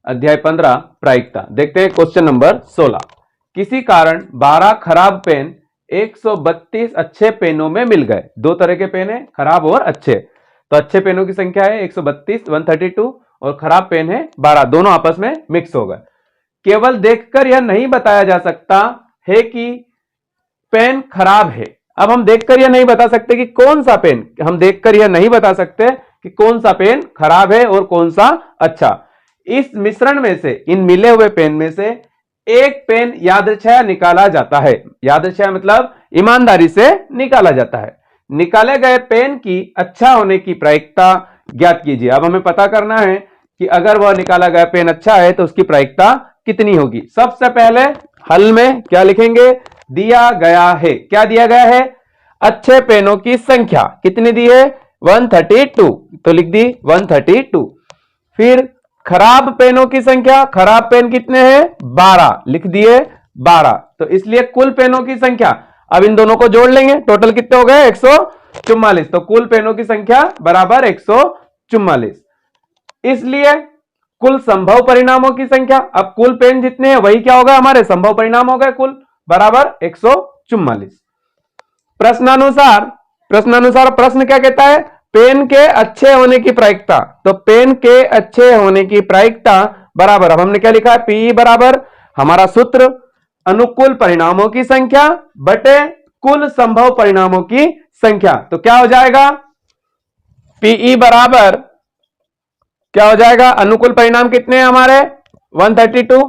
अध्याय 15 प्रायिकता। देखते हैं क्वेश्चन नंबर 16। किसी कारण 12 खराब पेन 132 अच्छे पेनों में मिल गए। दो तरह के पेन है, खराब और अच्छे। तो अच्छे पेनों की संख्या है 132 132 और खराब पेन है 12, दोनों आपस में मिक्स हो गए। केवल देखकर यह नहीं बताया जा सकता है कि पेन खराब है। अब हम देखकर यह नहीं बता सकते कि कौन सा पेन, हम देखकर यह नहीं बता सकते कि कौन सा पेन खराब है और कौन सा अच्छा। इस मिश्रण में से, इन मिले हुए पेन में से एक पेन यादृच्छया निकाला जाता है। यादृच्छया मतलब ईमानदारी से निकाला जाता है। निकाले गए पेन की अच्छा होने की प्रायिकता ज्ञात कीजिए। अब हमें पता करना है कि अगर वह निकाला गया पेन अच्छा है तो उसकी प्रायिकता कितनी होगी। सबसे पहले हल में क्या लिखेंगे, दिया गया है। क्या दिया गया है? अच्छे पेनों की संख्या कितनी दी है? 132, तो लिख दी 132। फिर खराब पेनों की संख्या, खराब पेन कितने हैं? 12, लिख दिए 12। तो इसलिए कुल पेनों की संख्या, अब इन दोनों को जोड़ लेंगे, टोटल कितने हो गए? 144। तो कुल पेनों की संख्या बराबर 144। इसलिए कुल संभव परिणामों की संख्या, अब कुल पेन जितने हैं वही क्या होगा? हमारे संभव परिणाम हो गए कुल, बराबर 144। प्रश्नानुसार प्रश्न क्या कहता है? पेन के अच्छे होने की प्रायिकता। तो पेन के अच्छे होने की प्रायिकता बराबर, अब हमने क्या लिखा है? पी बराबर हमारा सूत्र अनुकूल परिणामों की संख्या बटे कुल संभव परिणामों की संख्या। तो क्या हो जाएगा? पीई बराबर क्या हो जाएगा? अनुकूल परिणाम कितने हैं हमारे? 132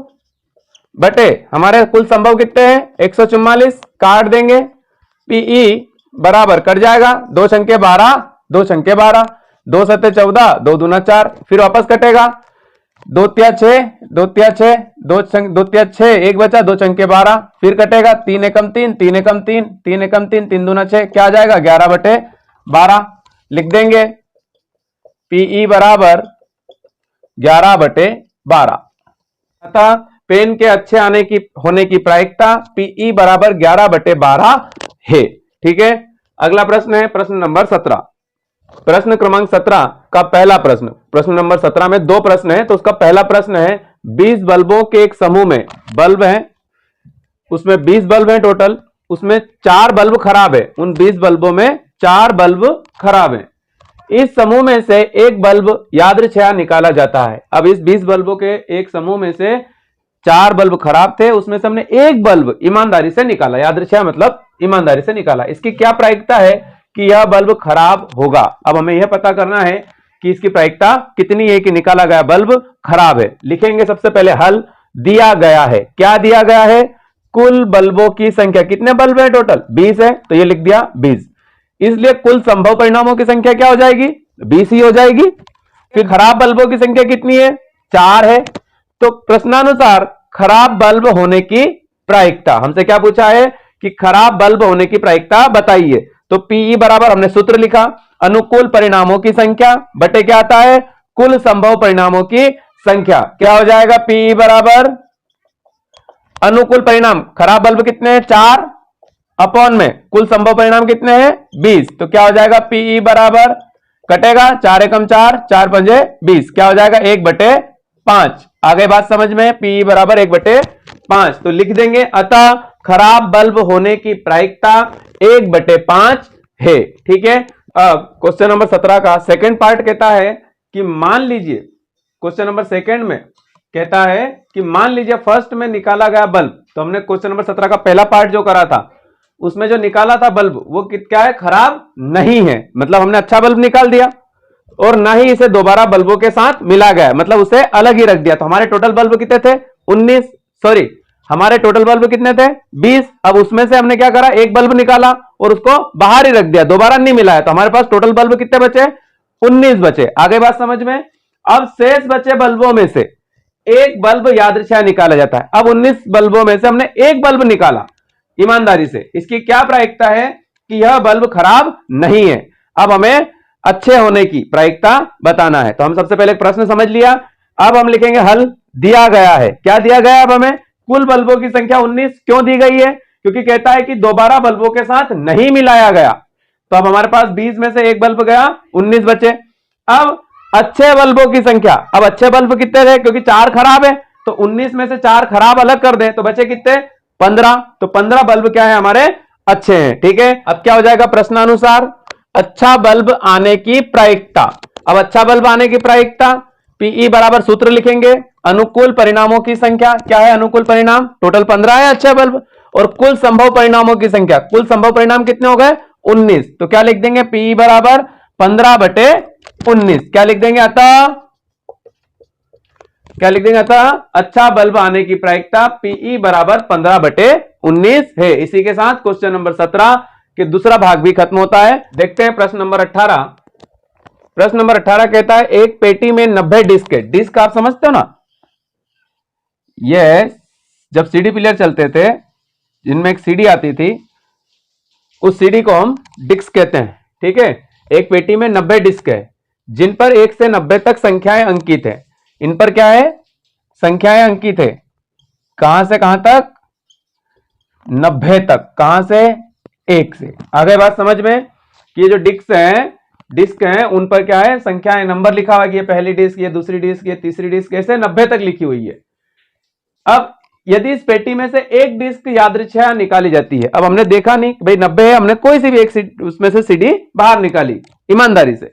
बटे हमारे कुल संभव कितने हैं? 144। काट देंगे, पीई बराबर कट जाएगा, 2 छंके 12, 2 छंके 12, 2 सत्ते 14, 2 दूना 4, फिर वापस कटेगा, 2 तिया 6, 2 तिया 6, 2 तिया 6, एक बचा, 2 छंके 12, फिर कटेगा, 3 एकम 3, 3 एकम 3, 3 एकम 3, 3 दूना 6, क्या आ जाएगा? 11 बटे 12। लिख देंगे पीई बराबर 11 बटे 12। अतः पेन के अच्छे होने की प्रायिकता पीई बराबर 11 बटे 12 है। ठीक है, अगला प्रश्न है प्रश्न नंबर 17। प्रश्न क्रमांक 17 का पहला प्रश्न, प्रश्न नंबर 17 में 2 प्रश्न है, तो उसका पहला प्रश्न है 20 बल्बों के एक समूह में बल्ब है, उसमें 20 बल्ब है टोटल, उसमें 4 बल्ब खराब है। उन 20 बल्बों में 4 बल्ब खराब है। इस समूह में से एक बल्ब यादृच्छया निकाला जाता है। अब इस 20 बल्बों के एक समूह में से 4 बल्ब खराब थे, उसमें से हमने एक बल्ब ईमानदारी से निकाला। यादृच्छया मतलब ईमानदारी से निकाला। इसकी क्या प्रायिकता है कि यह बल्ब खराब होगा। अब हमें यह पता करना है कि इसकी प्रायिकता कितनी है कि निकाला गया बल्ब खराब है। लिखेंगे सबसे पहले हल, दिया गया है। क्या दिया गया है? कुल बल्बों की संख्या, कितने बल्ब है टोटल? 20 है, तो ये लिख दिया 20। इसलिए कुल संभव परिणामों की संख्या क्या हो जाएगी? 20 ही हो जाएगी। फिर खराब बल्बों की संख्या कितनी है? 4 है। तो प्रश्नानुसार खराब बल्ब होने की प्रायिकता, हमसे क्या पूछा है कि खराब बल्ब होने की प्रायिकता बताइए। तो पीई बराबर हमने सूत्र लिखा, अनुकूल परिणामों की संख्या बटे क्या आता है? कुल संभव परिणामों की संख्या। क्या हो जाएगा? पीई बराबर अनुकूल परिणाम, खराब बल्ब कितने हैं? 4 अपॉन में कुल संभव परिणाम कितने हैं? 20। तो क्या हो जाएगा? पीई बराबर कटेगा, 4 एकम 4, 4 पंजे 20, क्या हो जाएगा? 1 बटे 5। आगे बात समझ में, पी बराबर 1 बटे 5। तो लिख देंगे अतः खराब बल्ब होने की प्रायिकता 1 बटे 5 है। ठीक है, अब क्वेश्चन नंबर 17 का सेकंड पार्ट कहता है कि मान लीजिए, क्वेश्चन नंबर सेकंड में कहता है कि मान लीजिए फर्स्ट में निकाला गया बल्ब, तो हमने क्वेश्चन नंबर 17 का पहला पार्ट जो करा था उसमें जो निकाला था बल्ब वो क्या है? खराब नहीं है। मतलब हमने अच्छा बल्ब निकाल दिया और ना ही इसे दोबारा बल्बों के साथ मिला गया, मतलब उसे अलग ही रख दिया। तो हमारे टोटल बल्ब कितने थे? 19, सॉरी हमारे टोटल बल्ब कितने थे? 20। अब उसमें से हमने क्या करा? एक बल्ब निकाला और उसको बाहर ही रख दिया, दोबारा नहीं मिलाया। तो हमारे पास टोटल बल्ब कितने बचे? 19 बचे। आगे बात समझ में। अब शेष बचे बल्बों में से एक बल्ब यादृच्छया निकाला जाता है। अब 19 बल्बों में से हमने एक बल्ब निकाला ईमानदारी से। इसकी क्या प्रायिकता है कि यह बल्ब खराब नहीं है। अब हमें अच्छे होने की प्रायिकता बताना है। तो हम सबसे पहले प्रश्न समझ लिया, अब हम लिखेंगे हल। दिया गया है, क्या दिया गया है? अब हमें कुल बल्बों की संख्या 19 क्यों दी गई है? क्योंकि कहता है कि दोबारा बल्बों के साथ नहीं मिलाया गया। तो अब हमारे पास 20 में से एक बल्ब गया, 19 बचे। अब अच्छे बल्बों की संख्या। अब अच्छे बल्ब कितने थे, क्योंकि 4 खराब है, तो 19 में से 4 खराब अलग कर दें तो बचे कितने, 15। तो 15 बल्ब क्या है हमारे, अच्छे हैं। ठीक है, अब क्या हो जाएगा प्रश्नानुसार, अच्छा बल्ब आने की प्रायिकता। अब अच्छा बल्ब आने की प्रायिकता, पीई बराबर सूत्र लिखेंगे, अनुकूल परिणामों की संख्या। क्या है अनुकूल परिणाम, टोटल 15 है अच्छे बल्ब, और कुल संभव परिणामों की संख्या, कुल संभव परिणाम कितने हो गए, 19। तो क्या लिख देंगे, पीई बराबर 15/19। क्या लिख देंगे, अतः क्या लिख देंगे, अतः अच्छा बल्ब आने की प्रायिकता पीई बराबर 15/19 है। इसी के साथ क्वेश्चन नंबर 17 के दूसरा भाग भी खत्म होता है। देखते हैं प्रश्न नंबर 18। प्रश्न नंबर 18 कहता है एक पेटी में 90 डिस्क है। डिस्क आप समझते हो ना, ये जब सीडी प्लेयर चलते थे जिनमें एक सीडी आती थी, उस सीडी को हम डिस्क कहते हैं। ठीक है, एक पेटी में 90 डिस्क है जिन पर 1 से 90 तक संख्याएं अंकित है। इन पर क्या है, संख्याएं अंकित है, कहां से कहां तक, 90 तक। कहां से, 1 से। आगे बात समझ में कि ये जो डिस्क हैं उन पर क्या है, संख्याएं, नंबर लिखा हुआ कि ये पहली डिस्क, ये दूसरी डिस्क, ये तीसरी डिस्क, ऐसे 90 तक लिखी हुई है। अब यदि इस पेटी में से एक डिस्क यादृच्छया निकाली जाती है, अब हमने देखा नहीं भाई 90 है, हमने कोई सी भी एक उसमें से सीडी बाहर निकाली ईमानदारी से,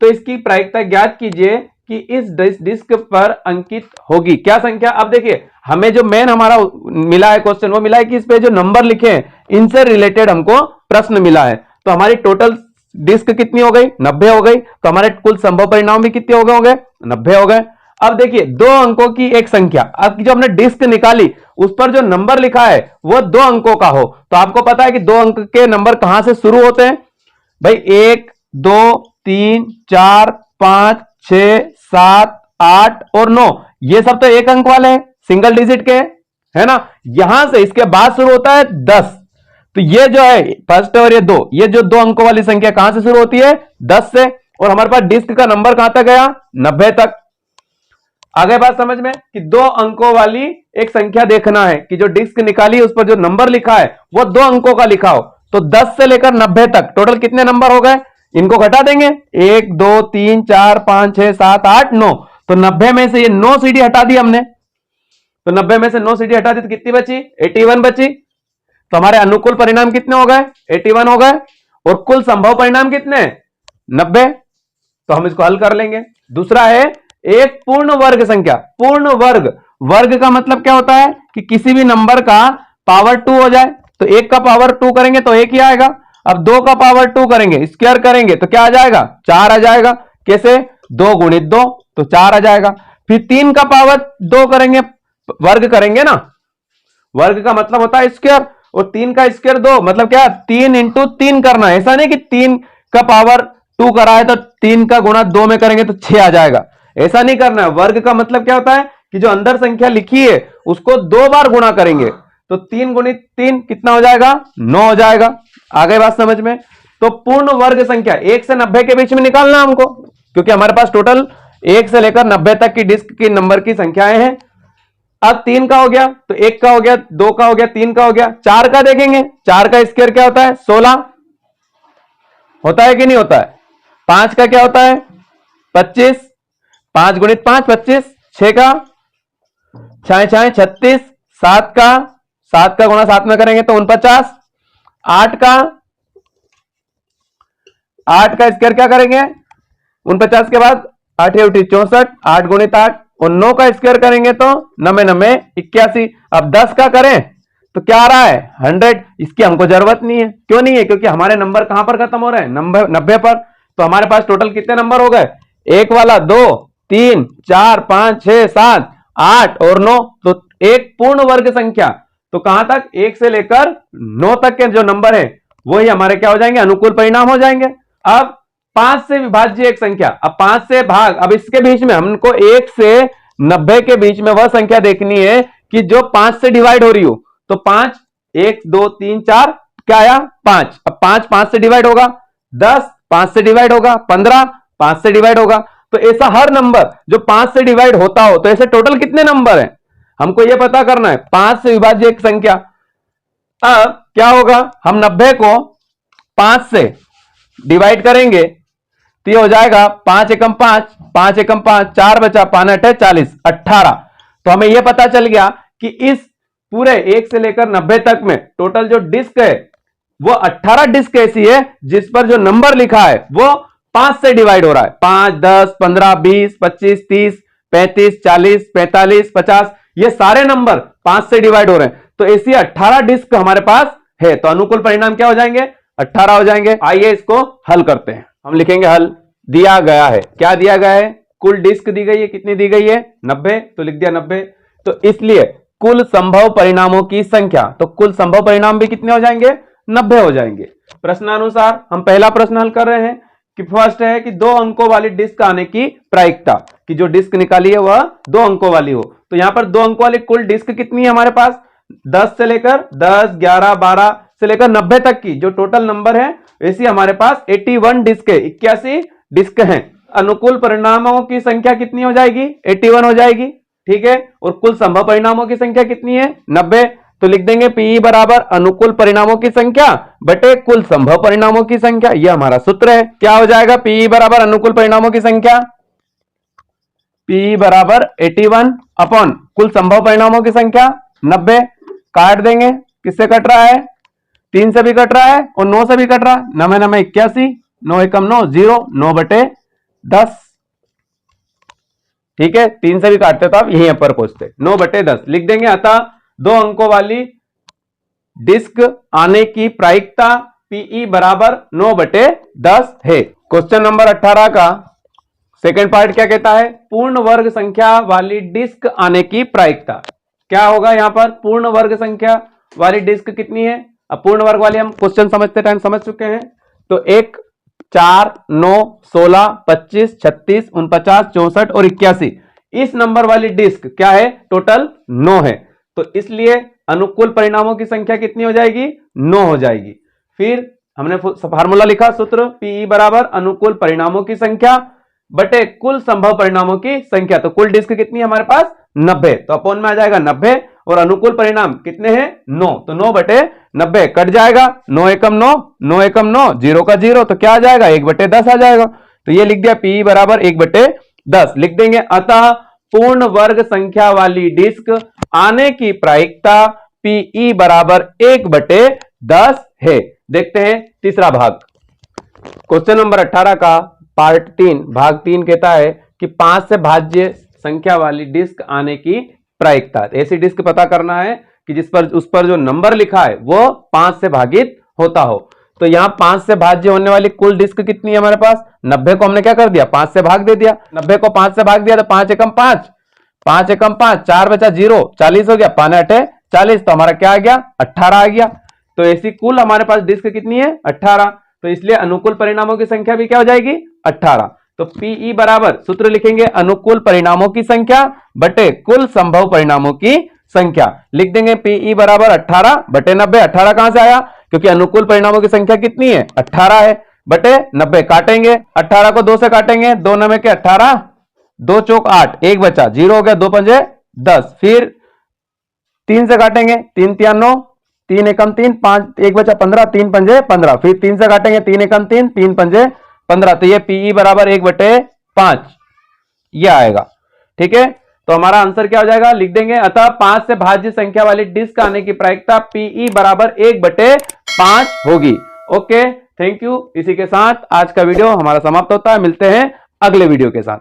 तो इसकी प्रायिकता ज्ञात कीजिए कि इस डिस्क पर अंकित होगी क्या संख्या। अब देखिए हमें जो मेन हमारा मिला है क्वेश्चन, वो मिला है कि इस पे जो नंबर लिखे हैं इनसे रिलेटेड हमको प्रश्न मिला है। तो हमारी टोटल डिस्क कितनी हो गई, 90 हो गई। तो हमारे कुल संभव परिणाम भी कितने हो गए होंगे, 90 हो गए। अब देखिए 2 अंकों की एक संख्या, अब जो हमने डिस्क निकाली उस पर जो नंबर लिखा है वो 2 अंकों का हो, तो आपको पता है कि 2 अंक के नंबर कहां से शुरू होते हैं भाई, 1 2 3 4 5 6 7 8 और 9, ये सब तो एक अंक वाले हैं, सिंगल डिजिट के, है ना। यहां से इसके बाद शुरू होता है 10, तो ये जो है फर्स्ट और ये 2, ये जो 2 अंकों वाली संख्या कहां से शुरू होती है, 10 से। और हमारे पास डिस्क का नंबर कहां तक गया, 90 तक। आगे बात समझ में कि 2 अंकों वाली एक संख्या देखना है कि जो डिस्क निकाली उस पर जो नंबर लिखा है वो 2 अंकों का लिखा हो। तो 10 से लेकर 90 तक टोटल कितने नंबर हो गए, इनको घटा देंगे, 1 2 3 4 5 6 7 8 9। तो 90 में से ये 9 सीडी हटा दी हमने, तो 90 में से 9 सीडी हटा दी तो कितनी बची, 81 बची। तो हमारे अनुकूल परिणाम कितने हो गए, 81 हो गए। और कुल संभव परिणाम कितने, 90। तो हम इसको हल कर लेंगे। दूसरा है एक पूर्ण वर्ग संख्या। पूर्ण वर्ग, वर्ग का मतलब क्या होता है कि किसी भी नंबर का पावर 2 हो जाए। तो 1 का पावर 2 करेंगे तो 1 ही आएगा। अब 2 का पावर 2 करेंगे, स्क्वायर करेंगे तो क्या आ जाएगा, 4 आ जाएगा। कैसे, 2 गुणित 2 तो 4 आ जाएगा। फिर 3 का पावर 2 करेंगे, वर्ग करेंगे ना, वर्ग का मतलब होता है स्क्वायर, और 3 का स्क्वायर 2, मतलब क्या, 3 इंटू 3 करना है। ऐसा नहीं कि 3 का पावर 2 करा है तो 3 का गुणा 2 में करेंगे तो 6 आ जाएगा, ऐसा नहीं करना है। वर्ग का मतलब क्या होता है कि जो अंदर संख्या लिखी है उसको 2 बार गुणा करेंगे, तो 3 गुणित 3 कितना हो जाएगा, 9 हो जाएगा। आगे बात समझ में। तो पूर्ण वर्ग संख्या 1 से 90 के बीच में निकालना हमको, क्योंकि हमारे पास टोटल 1 से लेकर 90 तक की डिस्क की नंबर की संख्याएं हैं। अब 3 का हो गया तो 1 का हो गया, 2 का हो गया, 3 का हो गया। 4 का देखेंगे, 4 का स्क्वायर क्या होता है, 16 होता है कि नहीं होता है। 5 का क्या होता है, 25, 5 गुणित 5 25, 6 का 6 6 36, 7 का गुणा 7 में करेंगे तो 49, 8 का स्क्वायर क्या करेंगे, 49 के बाद 8 उठी 64, 8 गुणित 8, और 9 का स्क्वायर करेंगे तो 9 9 81। अब 10 का करें तो क्या आ रहा है, 100। इसकी हमको जरूरत नहीं है, क्यों नहीं है, क्योंकि हमारे नंबर कहां पर खत्म हो रहे हैं, नंबर 90 पर। तो हमारे पास टोटल कितने नंबर हो गए, 1 वाला 2 3 4 5 6 7 8 और 9, तो एक पूर्ण वर्ग संख्या। तो कहां तक, 1 से लेकर 9 तक के जो नंबर है वही हमारे क्या हो जाएंगे, अनुकूल परिणाम हो जाएंगे। अब 5 से विभाज्य एक संख्या, अब 5 से भाग, अब इसके बीच में हमको 1 से 90 के बीच में वह संख्या देखनी है कि जो 5 से डिवाइड हो रही हो। तो 5 1 2 3 4 क्या आया, 5। अब 5 5 से डिवाइड होगा, 10 5 से डिवाइड होगा, 15 5 से डिवाइड होगा। तो ऐसा हर नंबर जो 5 से डिवाइड होता हो, तो ऐसे टोटल कितने नंबर हैं हमको यह पता करना है, 5 से विभाज्य एक संख्या। अब क्या होगा, हम 90 को 5 से डिवाइड करेंगे तो ये हो जाएगा 5 एकम 5, 5 एकम 5, 4 बचा, 5 अठे 40, 18। तो हमें यह पता चल गया कि इस पूरे 1 से लेकर 90 तक में टोटल जो डिस्क है वो 18 डिस्क ऐसी है जिस पर जो नंबर लिखा है वो 5 से डिवाइड हो रहा है। 5, 10, 15, 20, 25, 30, 35, 40, 45, 50, ये सारे नंबर 5 से डिवाइड हो रहे हैं। तो ऐसी 18 डिस्क हमारे पास है, तो अनुकूल परिणाम क्या हो जाएंगे? 18 हो जाएंगे। आइए इसको हल करते हैं। हम लिखेंगे हल। दिया गया है, क्या दिया गया है? कुल डिस्क दी गई है, कितनी दी गई है? 90, तो लिख दिया 90। तो इसलिए कुल संभव परिणामों की संख्या, तो कुल संभव परिणाम भी कितने हो जाएंगे? 90 हो जाएंगे। प्रश्नानुसार हम पहला प्रश्न हल कर रहे हैं कि फर्स्ट है कि 2 अंकों वाली डिस्क आने की प्रायिकता, कि जो डिस्क निकाली है वह 2 अंकों वाली हो। तो यहां पर 2 अंकों वाली कुल डिस्क कितनी है हमारे पास? 10 से लेकर 10, 11, 12 से लेकर 90 तक की जो टोटल नंबर है, वैसी हमारे पास 81 डिस्क है, 81 डिस्क हैं। अनुकूल परिणामों की संख्या कितनी हो जाएगी? 81 हो जाएगी, ठीक है। और कुल संभव परिणामों की संख्या कितनी है? 90। तो लिख देंगे पीई बराबर अनुकूल परिणामों की संख्या बटे कुल संभव परिणामों की संख्या। यह हमारा सूत्र है। क्या हो जाएगा? पीई बराबर अनुकूल परिणामों की संख्या, पीई बराबर 81 अपॉन कुल संभव परिणामों की संख्या 90। काट देंगे, किससे कट रहा है? 3 से भी कट रहा है और 9 से भी कट रहा है। 9 9 81, 9 एकम 9, 0, 9 बटे 10, ठीक है। 3 से भी काटते तो आप यहीं पर पहुंचते। 9 बटे 10 लिख देंगे। अतः 2 अंकों वाली डिस्क आने की प्रायिकता पीई बराबर 9 बटे 10 है। क्वेश्चन नंबर 18 का सेकेंड पार्ट क्या कहता है? पूर्ण वर्ग संख्या वाली डिस्क आने की प्रायिकता। क्या होगा यहां पर? पूर्ण वर्ग संख्या वाली डिस्क कितनी है? अब पूर्ण वर्ग वाली हम क्वेश्चन समझते टाइम समझ चुके हैं। तो 1, 4, 9, 16, 25, 36, 49, 64 और 81, इस नंबर वाली डिस्क क्या है? टोटल 9 है। तो इसलिए अनुकूल परिणामों की संख्या कितनी हो जाएगी? 9 हो जाएगी। फिर हमने फार्मूला लिखा, सूत्र पीई बराबर अनुकूल परिणामों की संख्या बटे कुल संभव परिणामों की संख्या। तो कुल डिस्क कितनी है हमारे पास? 90। तो अपोन में आ जाएगा 90 और अनुकूल परिणाम कितने हैं? 9। तो 9 बटे 90 कट जाएगा। 9 एकम 9, 9 एकम 9, 0 का 0, तो क्या आ जाएगा? 1 बटे 10 आ जाएगा। तो ये लिख दिया पी बराबर 1 बटे 10 लिख देंगे। अतः पूर्ण वर्ग संख्या वाली डिस्क आने की प्रायिकता पीई बराबर 1 बटे 10 है। देखते हैं तीसरा भाग। क्वेश्चन नंबर 18 का पार्ट 3 भाग 3 कहता है कि 5 से भाज्य संख्या वाली डिस्क आने की प्रायिकता। ऐसी डिस्क पता करना है कि जिस पर उस पर जो नंबर लिखा है वो 5 से भागित होता हो। तो यहां 5 से भाज्य होने वाली कुल डिस्क कितनी है हमारे पास? 90 को हमने क्या कर दिया? 5 से भाग दे दिया। 90 को 5 से भाग दिया तो 5 एकम 5, 5 एकम 5, 4 बचा 0, 40 हो गया, 5 अठे 40, तो हमारा क्या आ गया? 18 आ गया। तो ऐसी कुल हमारे पास डिस्क कितनी है? 18। तो इसलिए अनुकूल परिणामों की संख्या भी क्या हो जाएगी? 18। तो पीई बराबर सूत्र लिखेंगे अनुकूल परिणामों की संख्या बटे कुल संभव परिणामों की संख्या। लिख देंगे पीई बराबर 18 बटे 90। 18 कहां से आया? क्योंकि अनुकूल परिणामों की संख्या कितनी है? 18 है, बटे 90। काटेंगे, 18 को 2 से काटेंगे, 2 9 के 18, 2 चौक 8, 1 बचा, 0 हो गया, 2 पंजे 10। फिर 3 से काटेंगे, 3 तिया 9, 3 एकम 3, 5 1 बचा 15, 3 पंजे 15। फिर 3 से काटेंगे, 3 एकम 3, 3 पंजे 15। तो ये पीई बराबर 1 बटे 5 ये आएगा, ठीक है। तो हमारा आंसर क्या हो जाएगा? लिख देंगे। अतः 5 से भाज्य संख्या वाली डिस्क आने की प्रायिकता पीई बराबर 1 बटे 5 होगी। Okay, thank you. इसी के साथ आज का वीडियो हमारा समाप्त होता है। मिलते हैं अगले वीडियो के साथ।